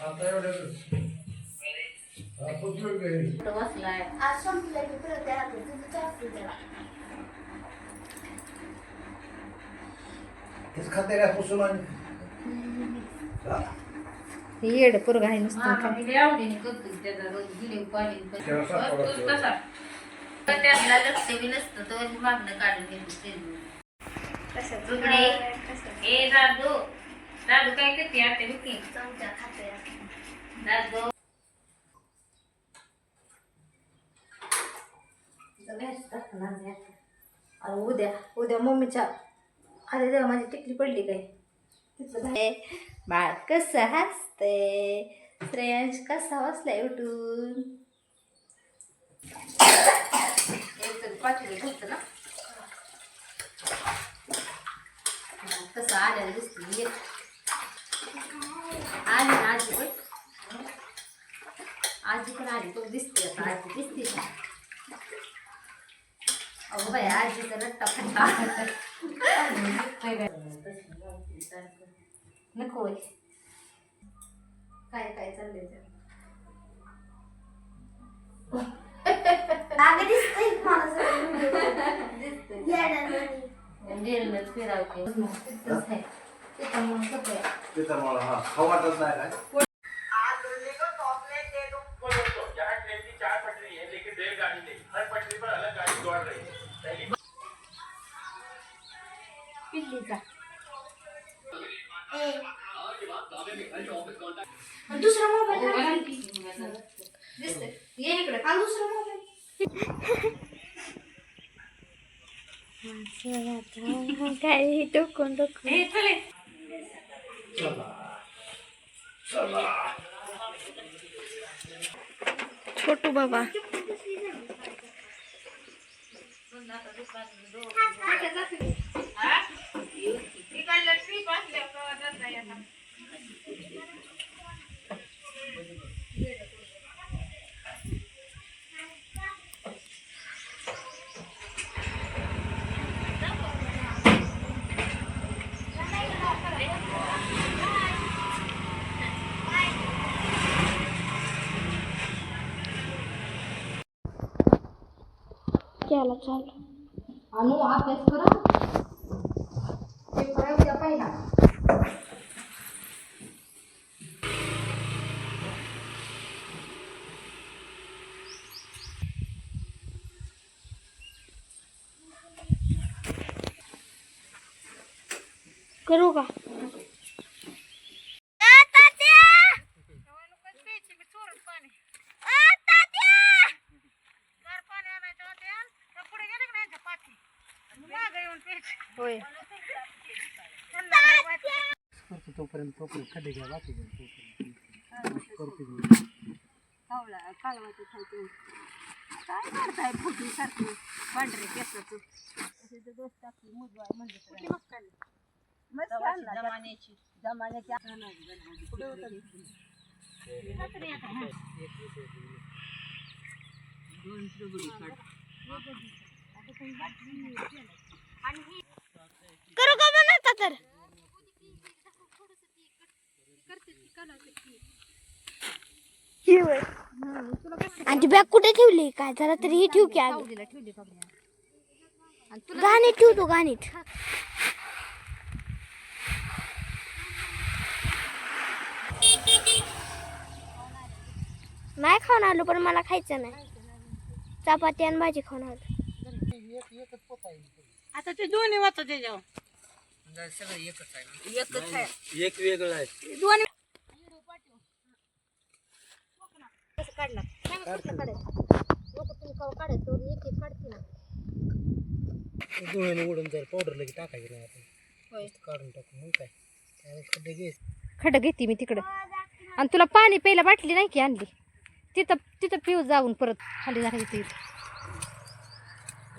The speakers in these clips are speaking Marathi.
आता एवढं बसलाय आज संपलं की परत यायला तुझं चालू द्या तेच खाते काय पुसून आणि येड पोरग आहे नुसतं मामा मी आवडीने करतो त्याचा रोज गिले पाणी तूच कसा त्यातला लक्ष बी नसतं तर मागणं काढून घेतो तुकडे ए दादू दादू काय करते आता बुकी चमचा खाते दादू उद्या उद्या मम्मीच्या अरे देवा माझी टिकली पडली काय बाळ कसं हसते श्रेयांश कसा बसलाय उठून पाठवलं घरचं ना कसं आल्याला दिसते आली ना आजी पण आली तो दिसते आता आजी दिसते का अगो बाई आजीचा रट्टा फट्टा नको काय काय चाललंय फिरावते मला हा खाऊ वाटत नाही काय पिल्लीचा दुसरा मोबाईल दिसते ये इकडे काल दुसरा मोबाईल काय टोकून टोकून हे चले छोटू बाबा केला चालू अनु अभ्यास करा पेपर उद्या पहिला करू का होय तोपर्यंत खड्डे घ्या बाकी कालवाचं खायचं काय करताय फुटी सारखं पांढरे केसाचं दोस्त टाकली मुजवाय म्हणलं जमान्याची कुठे होतं करू का बनवता तर आणि बॅग कुठे ठेवली काय झालं तरी ही ठेवू की गाणीत ठेवतो गाणीत नाही खाऊन आलो पण मला खायचं नाही चपाती आणि भाजी खाऊन आलो आता ते दोन्ही होतं त्याच्यावर सगळं एकच आहे एकच आहे एक वेगळं आहे दोन्ही काढला डोळ्याने उडून जर पावडर लगे टाकायचं नाही आपण काढून टाकून मग काय खड्डे घे खड्डा घेते मी तिकडं आणि तुला पाणी प्यायला बाटली नाही की आणली तिथं तिथं पिऊ जाऊन परत खाली जायचं तिथं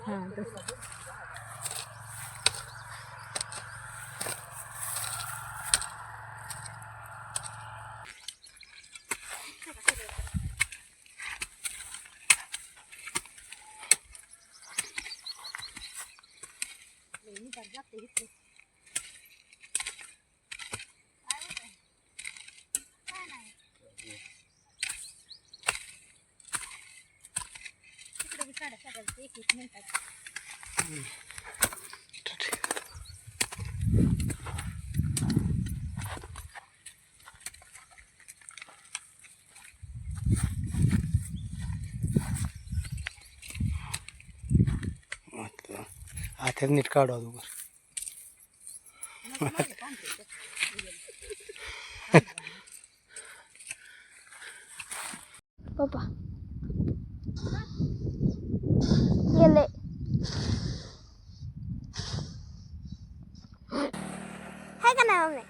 हां तसं आता नीट काढू अगोदर. पप्पा गेले हाय का नाही मम्मी?